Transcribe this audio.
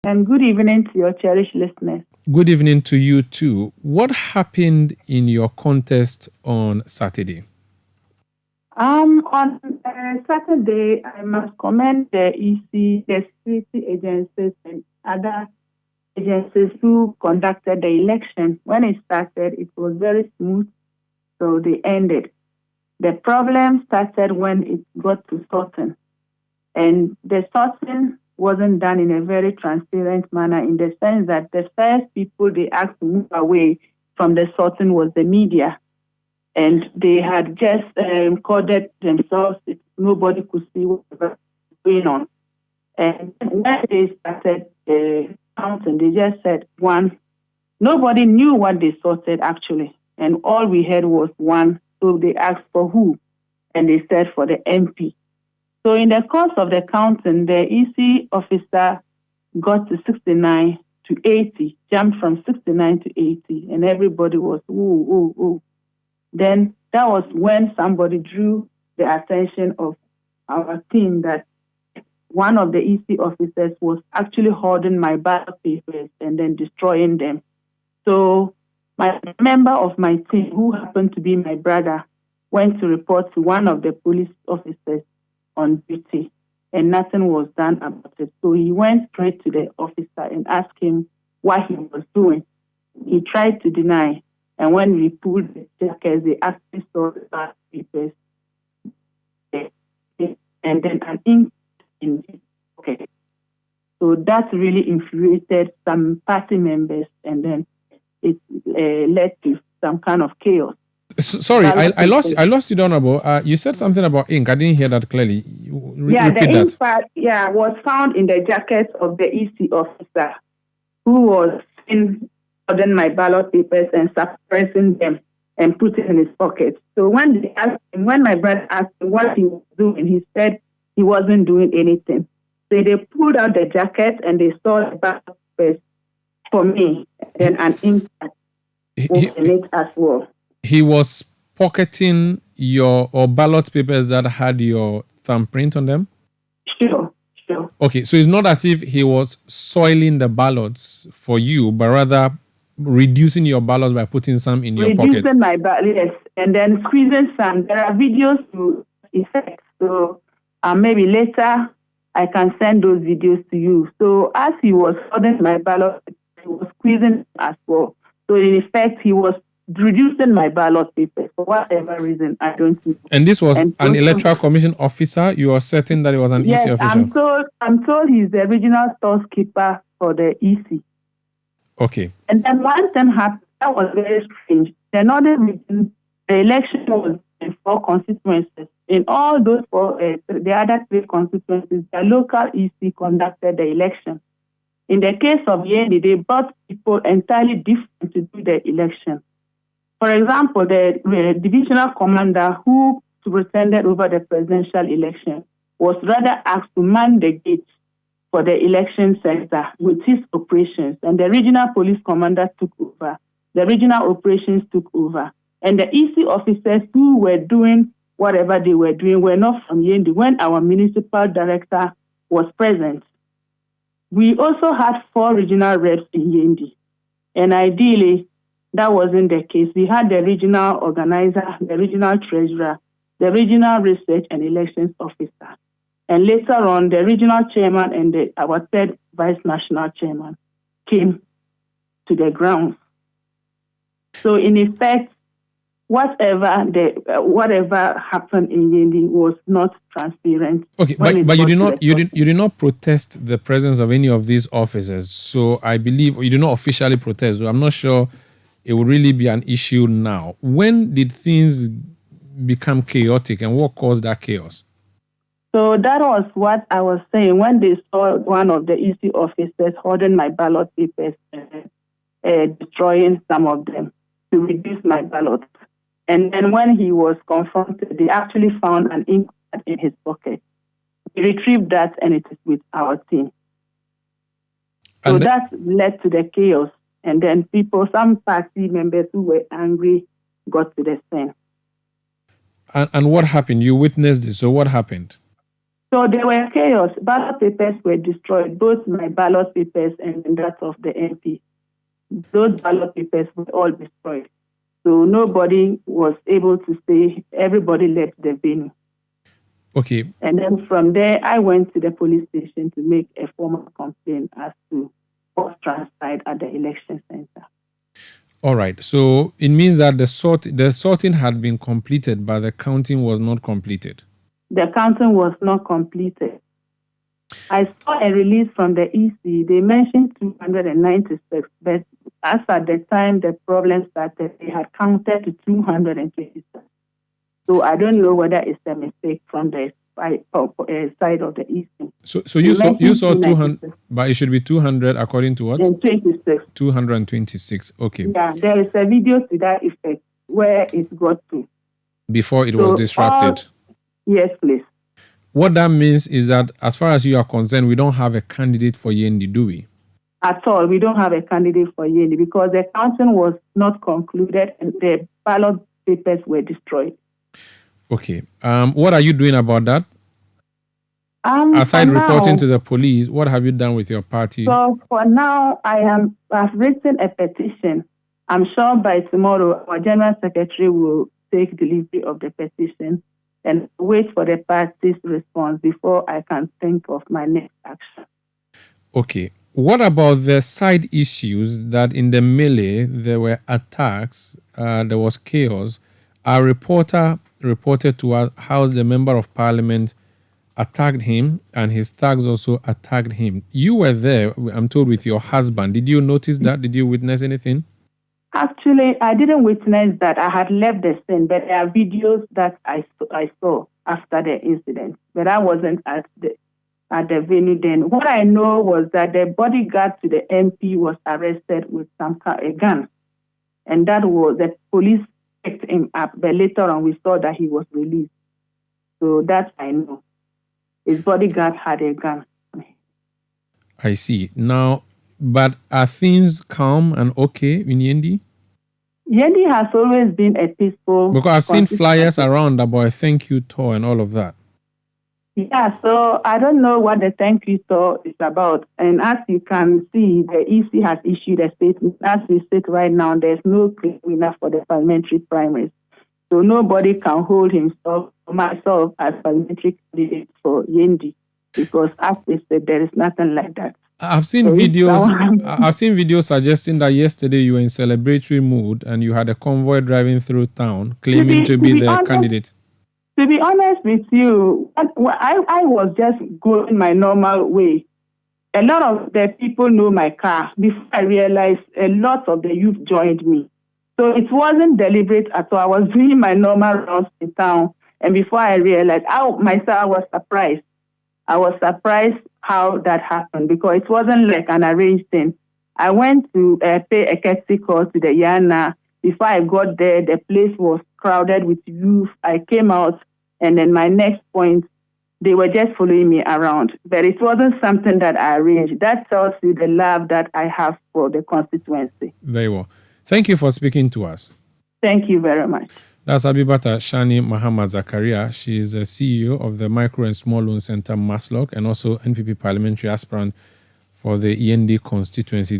And good evening to your cherished listeners. Good evening to you too. What happened in your contest on Saturday? On Saturday, I must commend the EC, the security agencies, and other agencies who conducted the election. When it started, it was very smooth, so they ended. The problem started when it got to sorting, and the sorting wasn't done in a very transparent manner in the sense that the first people they asked to move away from the sorting was the media. And they had just coded themselves. Nobody could see what was going on. And when they started counting, they just said one. Nobody knew what they sorted actually. And all we heard was one. So they asked for who? And they said for the MP. So in the course of the counting, the EC officer got to 69 to 80, jumped from 69 to 80, and everybody was, ooh, ooh, ooh. Then that was when somebody drew the attention of our team that one of the EC officers was actually holding my ballot papers and then destroying them. So my member of my team, who happened to be my brother, went to report to one of the police officers on duty, and nothing was done about it. So he went straight to the officer and asked him what he was doing. He tried to deny. And when we pulled the jackets, they actually saw the ballot papers and then an ink in his pocket. So that really infuriated some party members, and then it led to some kind of chaos. Sorry, I lost you, Honorable. You said something about ink. I didn't hear that clearly. The ink part, was found in the jacket of the EC officer who was in my ballot papers and suppressing them and putting in his pocket. So when my brother asked him what he was doing, he said he wasn't doing anything. So they pulled out the jacket and they saw the ballot papers for me and an ink was in it as well. He was pocketing your ballot papers that had your thumbprint on them? Sure. Okay, so it's not as if he was soiling the ballots for you, but rather reducing your ballots by putting some in your pocket. Reducing my ballots, yes, and then squeezing some. There are videos to effect, so maybe later I can send those videos to you. So as he was holding my ballot, he was squeezing as well. So in effect, he was reducing my ballot papers for whatever reason, I don't know. And this was an electoral commission officer? You are certain that it was an EC officer? I'm told he's the regional storekeeper for the EC. Okay. And then one thing happened that was very strange. The northern region, the election was in 4 constituencies. In all those 4, the other 3 constituencies, the local EC conducted the election. In the case of Yendi, they brought people entirely different to do the election. For example, the divisional commander who superintended over the presidential election was rather asked to man the gates for the election center with his operations, and the regional police commander took over. The regional operations took over. And the EC officers who were doing whatever they were doing were not from Yendi when our municipal director was present. We also had 4 regional reps in Yendi, and ideally, that wasn't the case. We had the regional organizer, the regional treasurer, the regional research and elections officer. And later on, the regional chairman and our 3rd vice national chairman came to the grounds. So in effect, whatever happened in Yendi was not transparent. Okay, but you did not protest the presence of any of these officers. So I believe you did not officially protest. So I'm not sure it would really be an issue now. When did things become chaotic and what caused that chaos? So that was what I was saying. When they saw one of the EC officers holding my ballot papers and destroying some of them to reduce my ballot. And then when he was confronted, they actually found an ink pad in his pocket. We retrieved that and it is with our team. So that led to the chaos. And then some party members who were angry got to the scene. And what happened? You witnessed this, so what happened? So there were chaos. Ballot papers were destroyed, both my ballot papers and that of the MP. Those ballot papers were all destroyed. So nobody was able to stay. Everybody left the venue. Okay. And then from there, I went to the police station to make a formal complaint as to what transpired at the election center. All right. So it means that the sorting had been completed, but the counting was not completed. The counting was not completed. I saw a release from the EC. They mentioned 296, but as at the time the problem started, they had counted to 226. So I don't know whether it's a mistake from the side of the EC. So you saw 200, but it should be 200 according to what? 26. 226. Okay. Yeah, there is a video to that effect where it got to. Before it was disrupted. Yes, please. What that means is that as far as you are concerned, we don't have a candidate for Yendi, do we? At all. We don't have a candidate for Yendi because the counting was not concluded and the ballot papers were destroyed. Okay. What are you doing about that? Aside reporting to the police, what have you done with your party? So for now, I've written a petition. I'm sure by tomorrow, our General Secretary will take delivery of the petition and wait for the party's response before I can think of my next action. Okay. What about the side issues that in the melee there were attacks, there was chaos? Our reporter reported to us how the member of parliament attacked him and his thugs also attacked him. You were there, I'm told, with your husband. Did you notice that? Did you witness anything? Actually, I didn't witness that. I had left the scene, but there are videos that I saw after the incident. But I wasn't at the venue then. What I know was that the bodyguard to the MP was arrested with a gun. And that was, the police picked him up. But later on, we saw that he was released. So that I know. His bodyguard had a gun. I see. Now, but are things calm and okay in Yendi? Yendi has always been a peaceful... Because I've seen flyers around about a thank you tour and all of that. Yeah, so I don't know what the thank you tour is about. And as you can see, the EC has issued a statement. As we sit right now, there's no clear winner for the parliamentary primaries. So nobody can hold myself as parliamentary candidate for Yendi. Because as they said, there is nothing like that. I've seen videos suggesting that yesterday you were in celebratory mood and you had a convoy driving through town claiming to be the candidate. To be honest with you, I was just going my normal way. A lot of the people know my car. Before I realized, a lot of the youth joined me. So it wasn't deliberate at all. I was doing my normal rounds in town. And before I realized, I was surprised. I was surprised how that happened because it wasn't like an arranged thing. I went to pay a courtesy call to the Yana. Before I got there, the place was crowded with youth. I came out, and then my next point, they were just following me around. But it wasn't something that I arranged. That tells you the love that I have for the constituency. Very well. Thank you for speaking to us. Thank you very much. That's Abibata Shani Muhammad Zakaria. She is the CEO of the Micro and Small Loan Center, Maslock, and also NPP Parliamentary aspirant for the END constituency.